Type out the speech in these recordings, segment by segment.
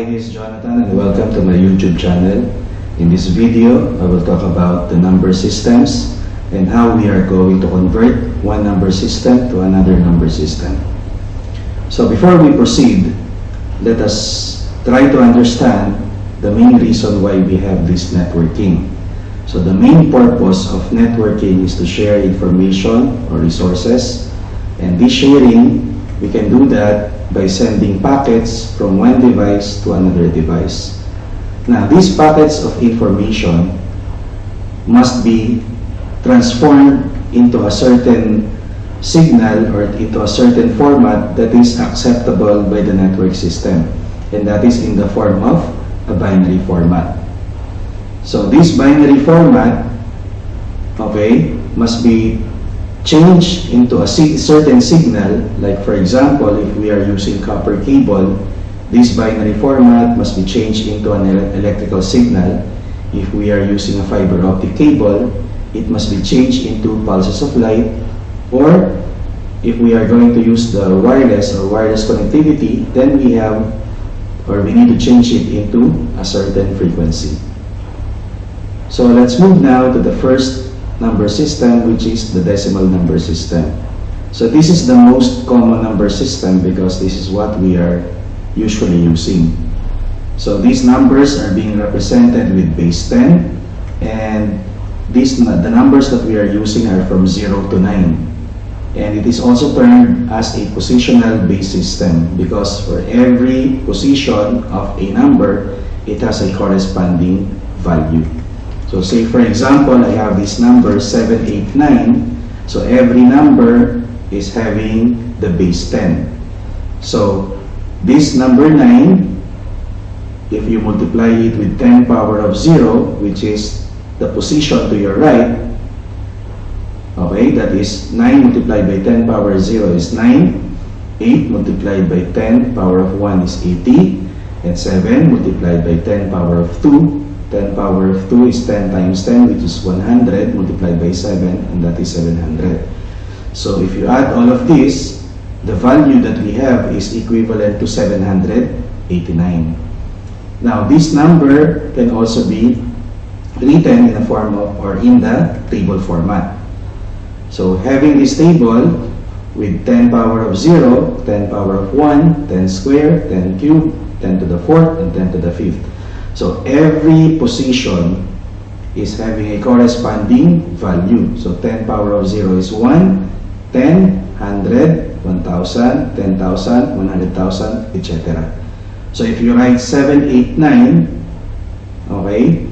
name is Jonathan and welcome to my YouTube channel. In this video, I will talk about the number systems and how we are going to convert one number system to another number system. So before we proceed, let us try to understand the main reason why we have this networking. So the main purpose of networking is to share information or resources, and this sharing, we can do that by sending packets from one device to another device. Now, these packets of information must be transformed into a certain signal or into a certain format that is acceptable by the network system, and that is in the form of a binary format. So this binary format, must be changed into a certain signal. Like for example, if we are using copper cable, this binary format must be changed into an electrical signal. If we are using a fiber optic cable, it must be changed into pulses of light. Or if we are going to use the wireless or wireless connectivity, then we need to change it into a certain frequency. So let's move now to the first number system, which is the decimal number system. So this is the most common number system because this is what we are usually using. So these numbers are being represented with base 10, and the numbers that we are using are from 0 to 9. And it is also termed as a positional base system because for every position of a number, it has a corresponding value. So say for example, I have this number 7, 8, 9. So every number is having the base 10. So this number 9, if you multiply it with 10 power of 0, which is the position to your right, that is 9 multiplied by 10 power of 0 is 9. 8 multiplied by 10 power of 1 is 80. And 7 multiplied by 10 power of 2. 10 power of 2 is 10 times 10, which is 100 multiplied by 7, and that is 700. So if you add all of this, the value that we have is equivalent to 789. Now, this number can also be written in the form of or in the table format. So having this table with 10 power of 0, 10 power of 1, 10 squared, 10 cubed, 10 to the 4th, and 10 to the 5th. So every position is having a corresponding value. So 10 power of 0 is 1, 10, 100, 1000, 10,000, 100,000, etc. So if you write 7, 8, 9,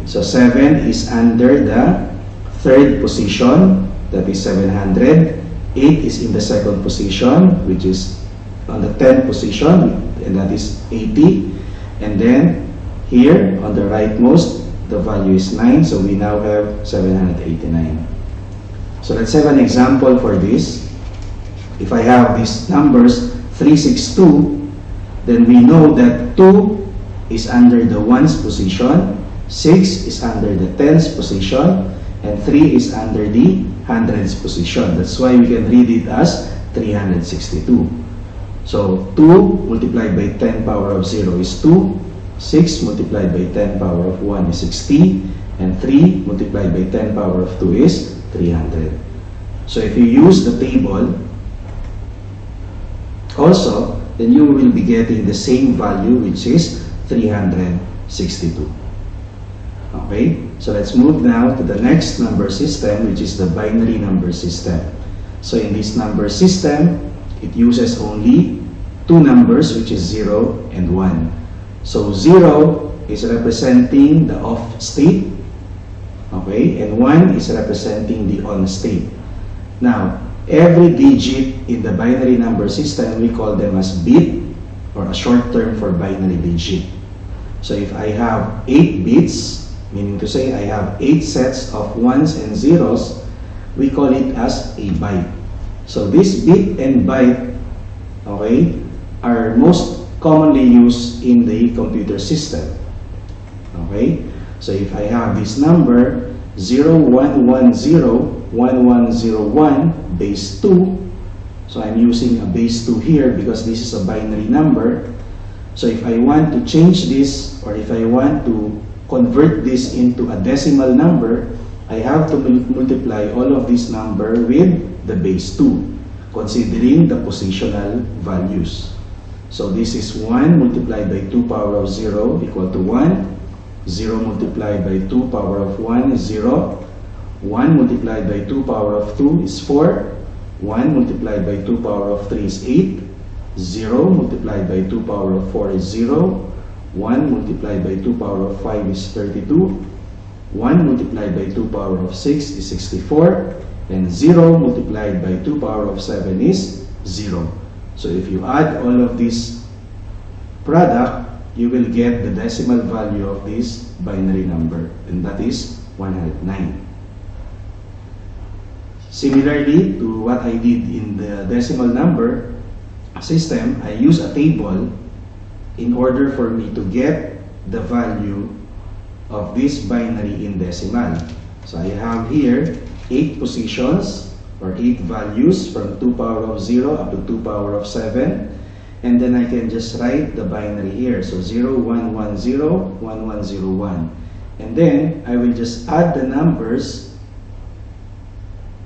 so 7 is under the third position, that is 700. 8 is in the second position, which is on the 10th position, and that is 80. And then here on the rightmost, the value is 9, so we now have 789. So let's have an example for this. If I have these numbers 362, then we know that 2 is under the 1's position, 6 is under the 10's position, and 3 is under the 100's position. That's why we can read it as 362. So 2 multiplied by 10 power of 0 is 2. 6 multiplied by 10 power of 1 is 60, and 3 multiplied by 10 power of 2 is 300. So if you use the table also, then you will be getting the same value, which is 362. Okay, so let's move now to the next number system, which is the binary number system. So in this number system, it uses only two numbers, which is 0 and 1. So 0 is representing the off state, and 1 is representing the on state. Now, every digit in the binary number system, we call them as bit, or a short term for binary digit. So if I have 8 bits, meaning to say I have 8 sets of 1s and 0s, we call it as a byte. So this bit and byte, are most commonly used in the computer system. So if I have this number 01101101 base 2, so I'm using a base 2 here because this is a binary number. So if I want to change this, or if I want to convert this into a decimal number, I have to multiply all of this number with the base 2, considering the positional values. So this is 1 multiplied by 2 power of 0 equal to 1. 0 multiplied by 2 power of 1 is 0. 1 multiplied by 2 power of 2 is 4. 1 multiplied by 2 power of 3 is 8. 0 multiplied by 2 power of 4 is 0. 1 multiplied by 2 power of 5 is 32. 1 multiplied by 2 power of 6 is 64. And 0 multiplied by 2 power of 7 is 0. So if you add all of this product, you will get the decimal value of this binary number, and that is 109. Similarly to what I did in the decimal number system, I use a table in order for me to get the value of this binary in decimal. So I have here 8 positions or 8 values from 2 power of 0 up to 2 power of 7. And then I can just write the binary here. So 0, 1, 1, 0, 1, 1, 0, 1. And then I will just add the numbers,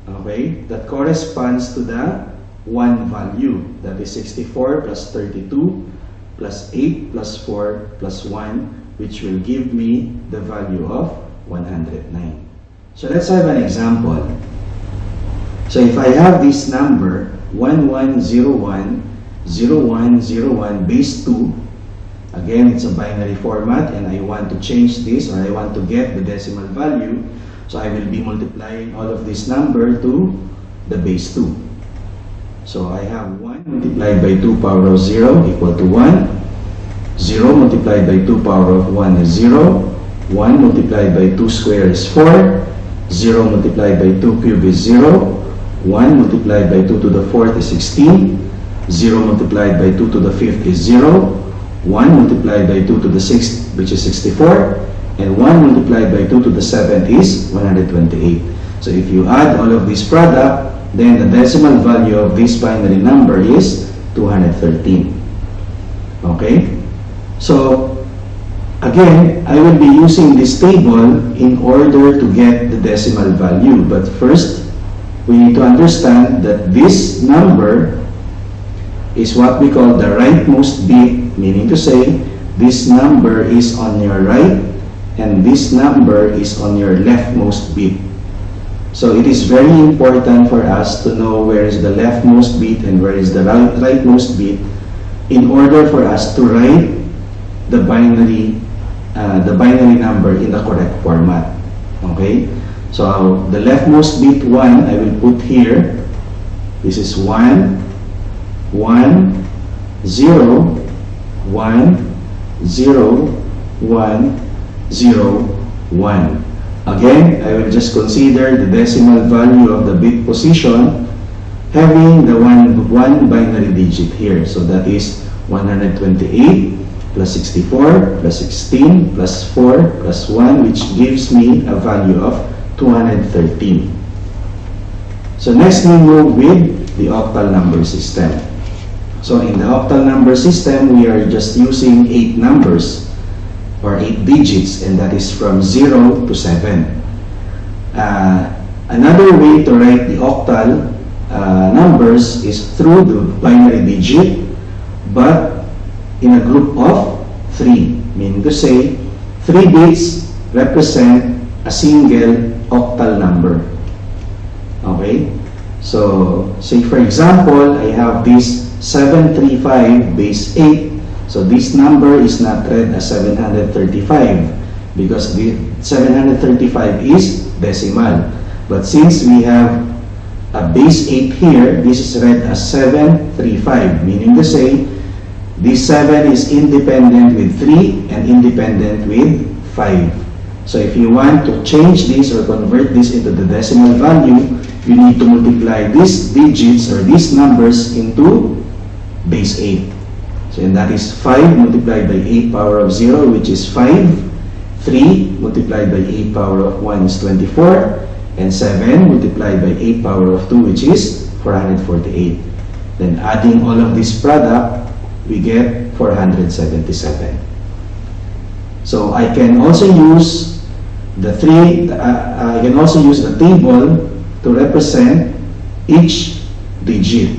okay, that corresponds to the 1 value. That is 64 plus 32 plus 8 plus 4 plus 1, which will give me the value of 109. So let's have an example. So if I have this number 1101 0101 base 2, again it's a binary format, and I want to change this, or I want to get the decimal value, so I will be multiplying all of this number to the base 2. So I have 1 multiplied by 2 power of 0 equal to 1. 0 multiplied by 2 power of 1 is 0. 1 multiplied by 2 square is 4. 0 multiplied by 2 cube is 0. 1 multiplied by 2 to the 4th is 16. 0 multiplied by 2 to the 5th is 0. 1 multiplied by 2 to the 6th, which is 64. And 1 multiplied by 2 to the 7th is 128. So if you add all of this product, then the decimal value of this binary number is 213. Okay? So, again, I will be using this table in order to get the decimal value. But first, we need to understand that this number is what we call the rightmost bit, meaning to say, this number is on your right and this number is on your leftmost bit. So it is very important for us to know where is the leftmost bit and where is the rightmost bit in order for us to write the binary number in the correct format. Okay? So the leftmost bit 1 I will put here. This is 1, 1, 0, 1, 0, 1, 0, 1. Again, I will just consider the decimal value of the bit position having the one binary digit here. So that is 128 plus 64 plus 16 plus 4 plus 1, which gives me a value of 213. So next we move with the octal number system. So in the octal number system, we are just using 8 numbers or 8 digits, and that is from 0 to 7. Another way to write the octal numbers is through the binary digit, but in a group of 3, meaning to say 3 bits represent a single octal number. Okay? So, say for example, I have this 735 base 8. So this number is not read as 735 because the 735 is decimal. But since we have a base 8 here, this is read as 735, meaning to say this 7 is independent with 3 and independent with 5. So if you want to change this or convert this into the decimal value, you need to multiply these digits or these numbers into base 8. So and that is 5 multiplied by 8 power of 0, which is 5. 3 multiplied by 8 power of 1 is 24. And 7 multiplied by 8 power of 2, which is 448. Then adding all of this product, we get 477. So I can also use the I can also use a table to represent each digit.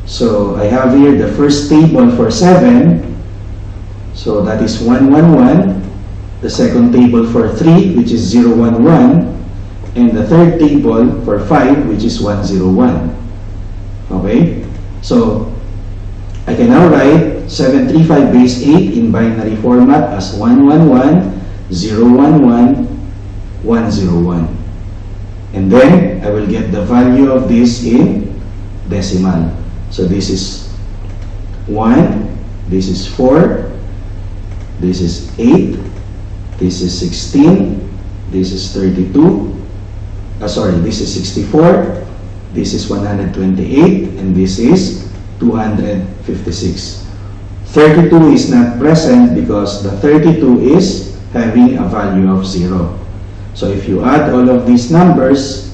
So I have here the first table for 7, so that is 111. The second table for 3, which is 011, and the third table for 5, which is 101. Okay, so I can now write 735 base 8 in binary format as 111, 011, 101. And then I will get the value of this in decimal. So this is 1, this is 4, this is 8, this is 16, this is 32, this is 64, this is 128, and this is 256. 32 is not present because the 32 is having a value of 0. So if you add all of these numbers,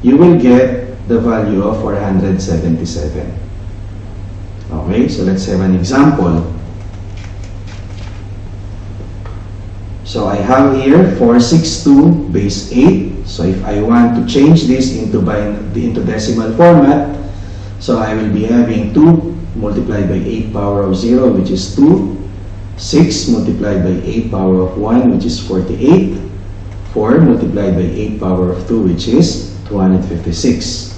you will get the value of 477. Okay, so let's have an example. So I have here 462 base 8. So if I want to change this into decimal format, so I will be having 2 multiplied by 8 power of 0, which is 2. 6 multiplied by 8 power of 1, which is 48. 4 multiplied by 8 power of 2, which is 256.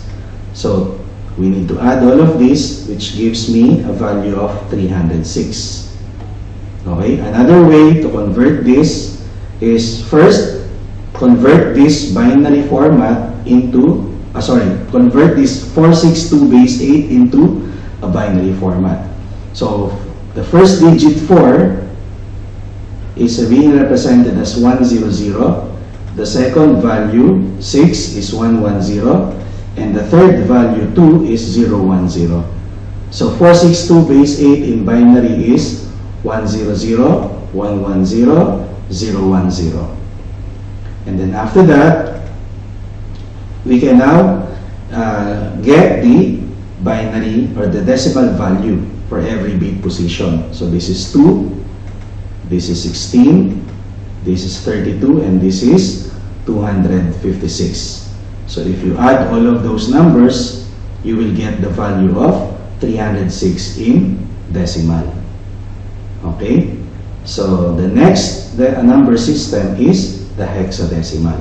So we need to add all of this, which gives me a value of 306. Okay, another way to convert this is first convert this binary format into, convert this 462 base 8 into a binary format. So the first digit 4 is being represented as 100. The second value 6 is 110, and the third value 2 is 010. So 462 base 8 in binary is 100, 110, 010. And then after that, we can now get the binary or the decimal value for every bit position. So this is 2, this is 16, this is 32, and this is 256. So if you add all of those numbers, you will get the value of 306 in decimal. Okay, so the next number system is the hexadecimal.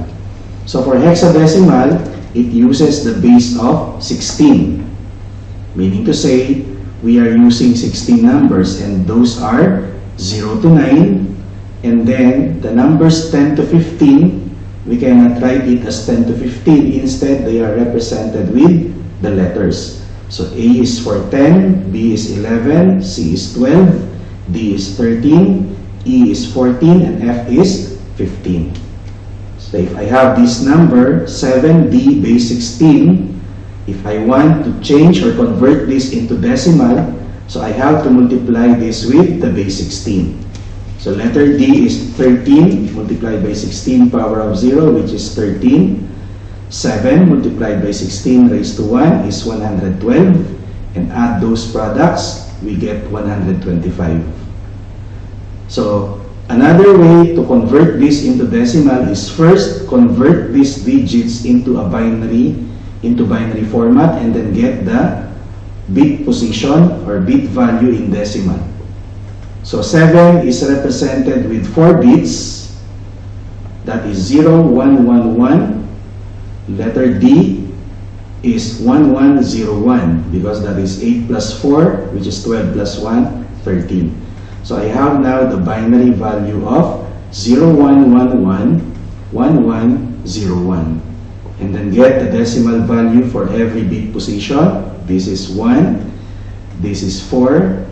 So for hexadecimal, it uses the base of 16, meaning to say we are using 16 numbers, and those are 0 to 9, and then the numbers 10 to 15, we cannot write it as 10 to 15. Instead, they are represented with the letters. So A is for 10, B is 11, C is 12, D is 13, E is 14, and F is 15. So if I have this number 7D base 16, if I want to change or convert this into decimal, so I have to multiply this with the base 16. So letter D is 13 multiplied by 16 power of 0, which is 13. 7 multiplied by 16 raised to 1 is 112, and add those products, we get 125. So another way to convert this into decimal is first convert these digits into a binary format, and then get the bit position or bit value in decimal. So 7 is represented with 4 bits, that is 0, 1, 1, 1. Letter D is 1101 because that is 8 plus 4, which is 12 plus 1, 13. So I have now the binary value of 0111 1101, and then get the decimal value for every bit position. This is 1, this is 4,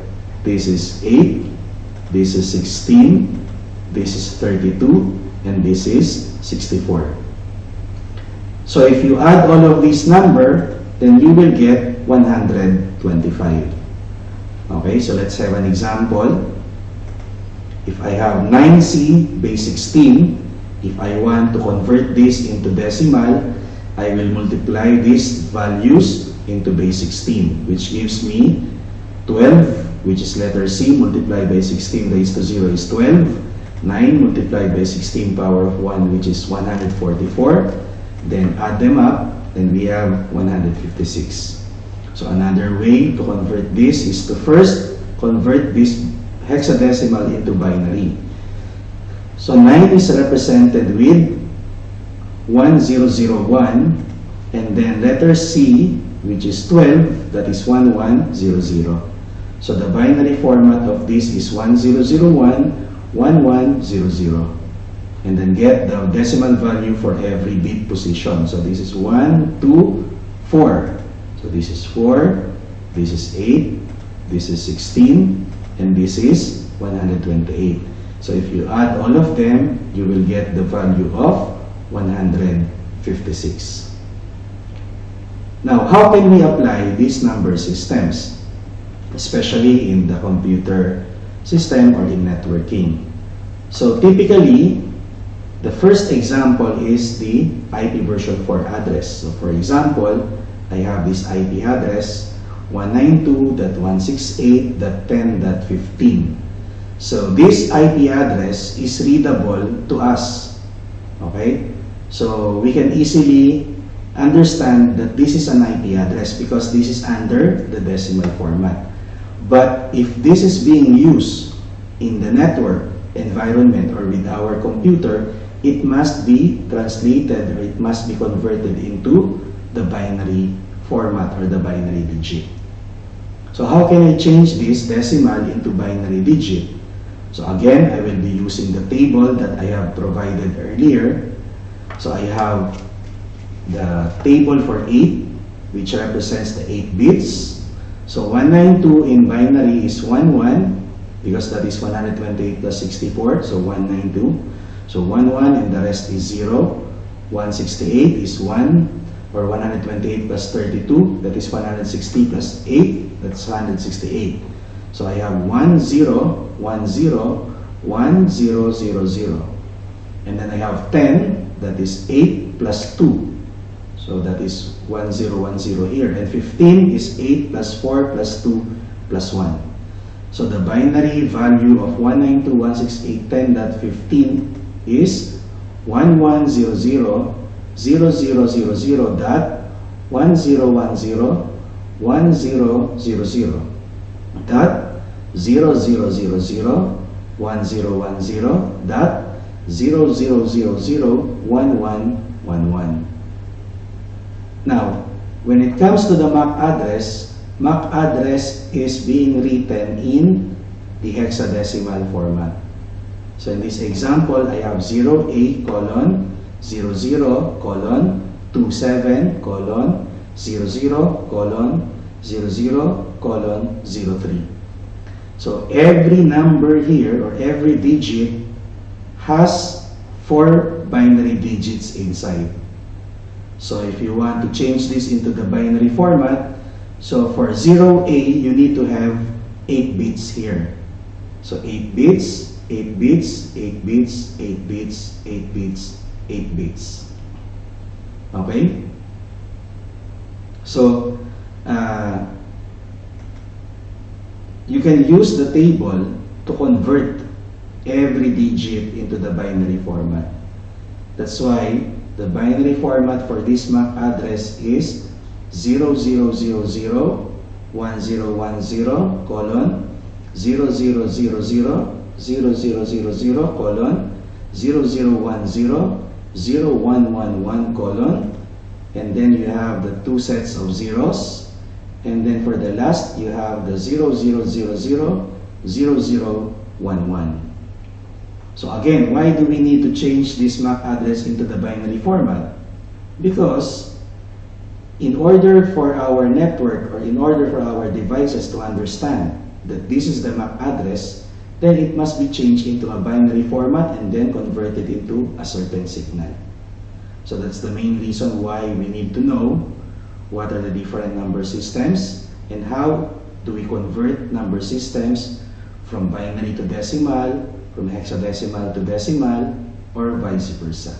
this is 8, this is 16, this is 32, and this is 64. So if you add all of these numbers, then you will get 125. Okay, so let's have an example. If I have 9C base 16, if I want to convert this into decimal, I will multiply these values into base 16, which gives me 12 which is letter C, multiplied by 16 raised to 0 is 12. 9 multiplied by 16 power of 1, which is 144. Then add them up, and we have 156. So another way to convert this is to first convert this hexadecimal into binary. So 9 is represented with 1001, and then letter C, which is 12, that is 1100. So the binary format of this is 1001, 1100. And then get the decimal value for every bit position. So this is 1, 2, 4. So this is 4, this is 8, this is 16, and this is 128. So if you add all of them, you will get the value of 156. Now, how can we apply these number systems, especially in the computer system or in networking? So typically, the first example is the IP version 4 address. So for example, I have this IP address 192.168.10.15. So this IP address is readable to us. Okay? So we can easily understand that this is an IP address because this is under the decimal format. But if this is being used in the network environment or with our computer, it must be translated, or it must be converted into the binary format or the binary digit. So how can I change this decimal into binary digit? So again, I will be using the table that I have provided earlier. So I have the table for 8, which represents the 8 bits. So 192 in binary is 11, because that is 128 plus 64, so 192. So 11 and the rest is 0. 168 is 1, or 128 plus 32, that is 160 plus 8, that's 168. So I have 10, 10, 1000. And then I have 10, that is 8 plus 2. So that is 1010 here. And 15 is 8 plus 4 plus 2 plus 1. So the binary value of 192.168.10.15 is 1100.1000.0000.0000.1111. Now, when it comes to the MAC address is being written in the hexadecimal format. So in this example, I have 0A colon 00 colon 27 colon 00 colon 00 colon 03. So every number here, or every digit, has 4 binary digits inside. So if you want to change this into the binary format, so for 0A, you need to have 8 bits here. So 8 bits, 8 bits, 8 bits, 8 bits, 8 bits, 8 bits. Okay? So, you can use the table to convert every digit into the binary format. That's why the binary format for this MAC address is 0000 1010 colon 0000 0000 colon 0010 0111 colon, and then you have the 2 sets of zeros, and then for the last you have the 0000 0011. So again, why do we need to change this MAC address into the binary format? Because in order for our network, or in order for our devices to understand that this is the MAC address, then it must be changed into a binary format and then converted into a certain signal. So that's the main reason why we need to know what are the different number systems and how do we convert number systems from binary to decimal, from hexadecimal to decimal, or vice versa.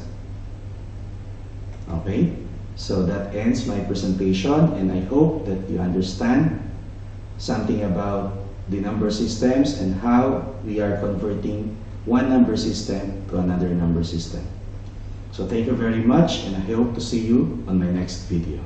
Okay, so that ends my presentation, and I hope that you understand something about the number systems and how we are converting one number system to another number system. So thank you very much, and I hope to see you on my next video.